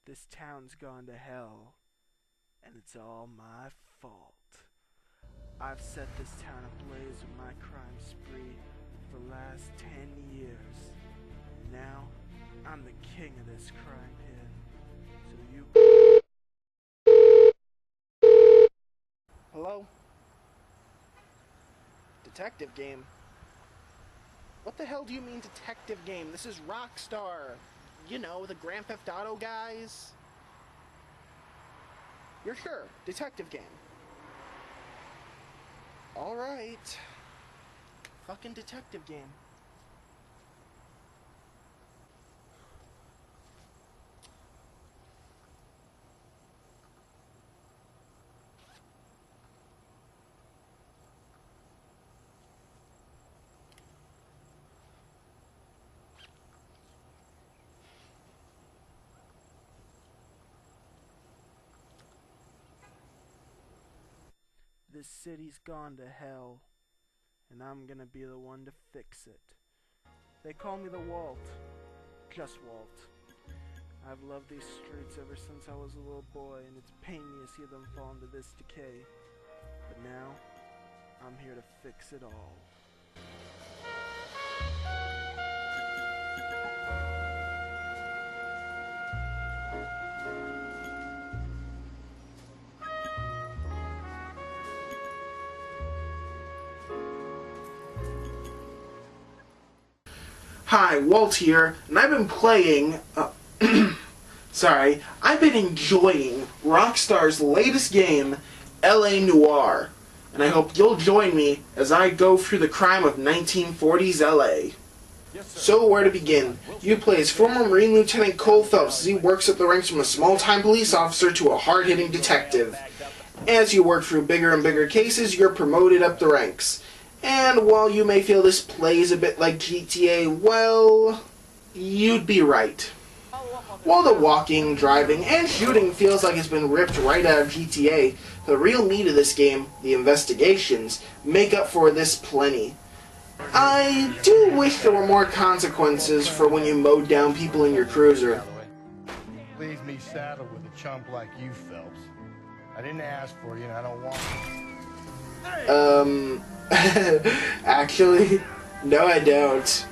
This town's gone to hell, and it's all my fault. I've set this town ablaze with my crime spree for the last 10 years. And now, I'm the king of this crime pen. So you... Hello? Detective game? What the hell do you mean detective game? This is Rockstar. You know, the Grand Theft Auto guys. You're sure? Detective game. Alright. Fucking detective game. This city's gone to hell, and I'm gonna be the one to fix it. They call me the Walt. Just Walt. I've loved these streets ever since I was a little boy, and it's pained me to see them fall into this decay. But now, I'm here to fix it all. Hi, Walt here, and I've been playing, I've been enjoying Rockstar's latest game, L.A.Noire, and I hope you'll join me as I go through the crime of 1940s L.A. So, where to begin? You play as former Marine Lieutenant Cole Phelps as he works up the ranks from a small-time police officer to a hard-hitting detective. As you work through bigger and bigger cases, you're promoted up the ranks. And while you may feel this plays a bit like GTA, well, you'd be right. While the walking, driving, and shooting feels like it's been ripped right out of GTA, the real meat of this game, the investigations, make up for this plenty. I do wish there were more consequences for when you mowed down people in your cruiser. Leaves me saddled with a chump like you, Phelps. I didn't ask for you, and I don't want you. Actually, no I don't.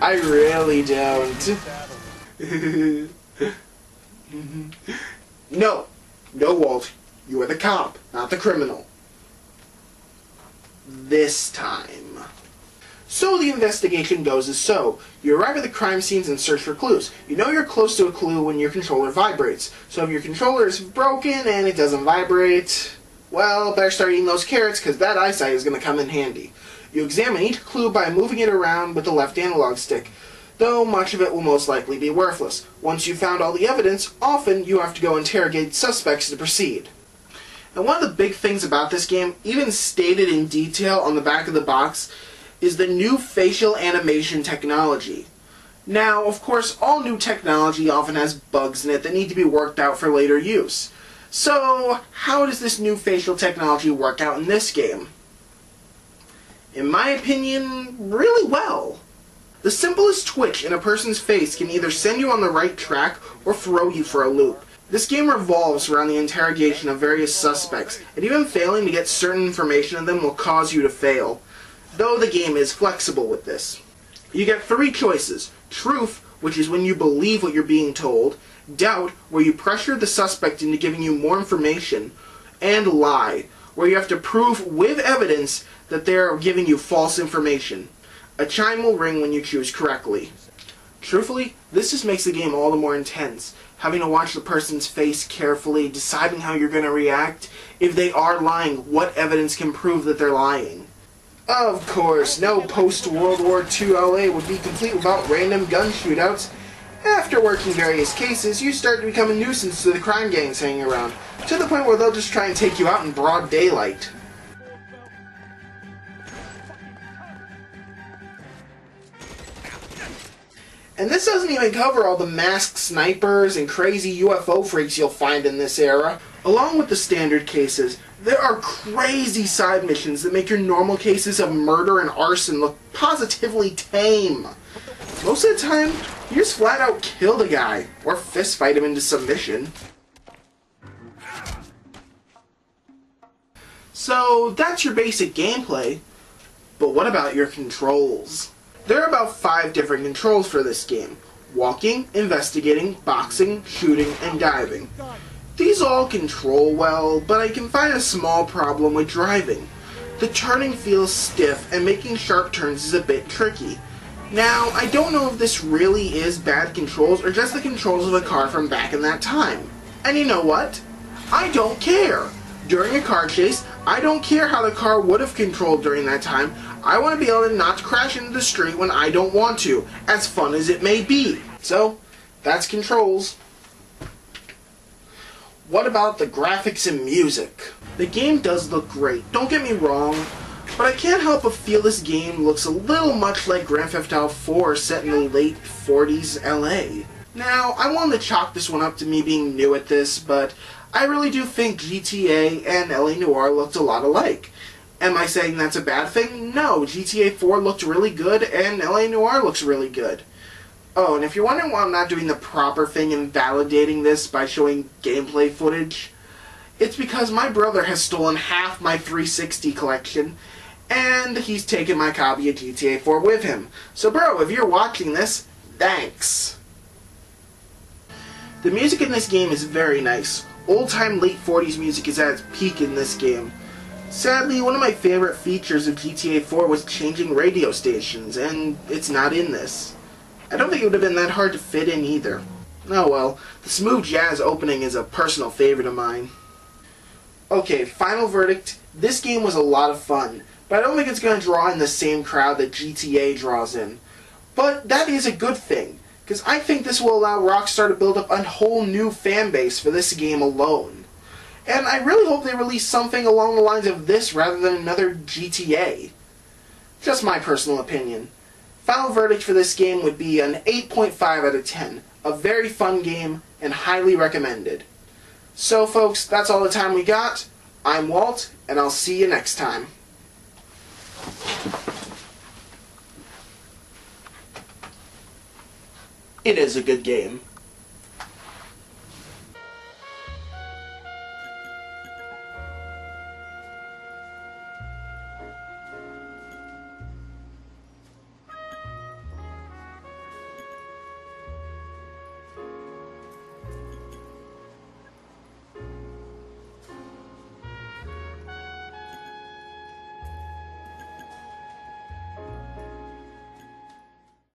I really don't. No, Walt. You are the cop, not the criminal. This time. So the investigation goes as so. You arrive at the crime scenes and search for clues. You know you're close to a clue when your controller vibrates. So if your controller is broken and it doesn't vibrate, well, better start eating those carrots because that eyesight is going to come in handy. You examine each clue by moving it around with the left analog stick, though much of it will most likely be worthless. Once you've found all the evidence, often you have to go interrogate suspects to proceed. And one of the big things about this game, even stated in detail on the back of the box, is the new facial animation technology. Now, of course, all new technology often has bugs in it that need to be worked out for later use. So, how does this new facial technology work out in this game? In my opinion, really well. The simplest twitch in a person's face can either send you on the right track or throw you for a loop. This game revolves around the interrogation of various suspects, and even failing to get certain information of them will cause you to fail. Though the game is flexible with this. You get 3 choices. Truth, which is when you believe what you're being told. Doubt, where you pressure the suspect into giving you more information. And lie, where you have to prove with evidence that they're giving you false information. A chime will ring when you choose correctly. Truthfully, this just makes the game all the more intense. Having to watch the person's face carefully, deciding how you're going to react. If they are lying, what evidence can prove that they're lying? Of course, no post-World War II LA would be complete without random gun shootouts. After working various cases, you start to become a nuisance to the crime gangs hanging around, to the point where they'll just try and take you out in broad daylight. And this doesn't even cover all the masked snipers and crazy UFO freaks you'll find in this era. Along with the standard cases, there are crazy side missions that make your normal cases of murder and arson look positively tame. Most of the time, you just flat out kill the guy, or fist fight him into submission. So that's your basic gameplay, but what about your controls? There are about 5 different controls for this game: walking, investigating, boxing, shooting, and diving. These all control well, but I can find a small problem with driving. The turning feels stiff, and making sharp turns is a bit tricky. Now, I don't know if this really is bad controls or just the controls of a car from back in that time. And you know what? I don't care! During a car chase, I don't care how the car would have controlled during that time. I want to be able to not crash into the street when I don't want to, as fun as it may be. So, that's controls. What about the graphics and music? The game does look great, don't get me wrong, but I can't help but feel this game looks a little much like Grand Theft Auto 4 set in the late 40s LA. Now, I wanted to chalk this one up to me being new at this, but I really do think GTA and L.A.Noire looked a lot alike. Am I saying that's a bad thing? No, GTA 4 looked really good and L.A.Noire looks really good. Oh, and if you're wondering why I'm not doing the proper thing in validating this by showing gameplay footage, it's because my brother has stolen half my 360 collection, and he's taken my copy of GTA 4 with him. So bro, if you're watching this, thanks! The music in this game is very nice. Old-time late 40s music is at its peak in this game. Sadly, one of my favorite features of GTA 4 was changing radio stations, and it's not in this. I don't think it would have been that hard to fit in either. Oh well, the smooth jazz opening is a personal favorite of mine. Okay, final verdict, this game was a lot of fun, but I don't think it's going to draw in the same crowd that GTA draws in. But that is a good thing, because I think this will allow Rockstar to build up a whole new fan base for this game alone. And I really hope they release something along the lines of this rather than another GTA. Just my personal opinion. Final verdict for this game would be an 8.5 out of 10. A very fun game and highly recommended. So folks, that's all the time we got. I'm Walt, and I'll see you next time. It is a good game.